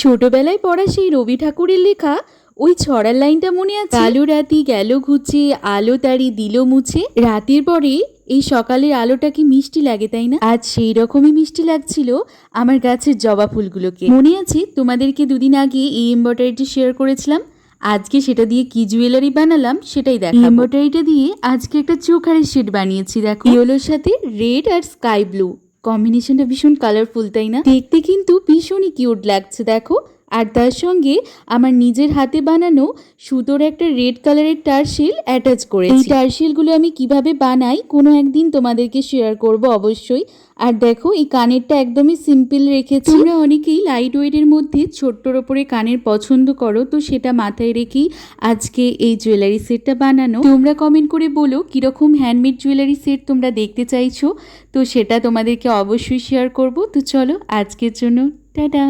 ছোটবেলায় পড়া সেই রবি ঠাকুরের লেখা ওই ছড়ার লাইনটা মনে আছে? কালো রাতি গেল ঘুচে, আলো তারি দিল মুছে। রাতের পরে এই সকালের আলোটা কি মিষ্টি লাগে, তাই না? আজ সেই রকমই মিষ্টি লাগছিল আমার গাছের জবা ফুলগুলোকে। মনে আছে তোমাদেরকে দুদিন আগে এই এমব্রয়ডারিটি শেয়ার করেছিলাম? আজকে সেটা দিয়ে কি জুয়েলারি বানালাম সেটাই দেখাবো। এমব্রয়ডারিটা দিয়ে আজকে একটা চোখারের শেড বানিয়েছি। দেখো, ইয়েলোর সাথে রেড আর স্কাই ব্লু কম্বিনেশনটা ভীষণ কালারফুল, তাই না? দেখতে কিন্তু ভীষণই কিউট লাগছে। দেখো, আর তার সঙ্গে আমার নিজের হাতে বানানো সুতোর একটা রেড কালারের টার্সেল অ্যাটাচ করেছি। এই টার্সেলগুলো আমি কিভাবে বানাই কোনো একদিন তোমাদেরকে শেয়ার করব অবশ্যই। আর দেখো, এই কানেরটা একদমই সিম্পল রেখেছি। তোমরা অনেকেই লাইট ওয়েটের মধ্যে ছোট্টর ওপরে কানের পছন্দ করো, তো সেটা মাথায় রেখেই আজকে এই জুয়েলারি সেটটা বানানো। তোমরা কমেন্ট করে বলো কিরকম হ্যান্ডমেড জুয়েলারি সেট তোমরা দেখতে চাইছো, তো সেটা তোমাদেরকে অবশ্যই শেয়ার করব। তো চলো, আজকের জন্য টাটা।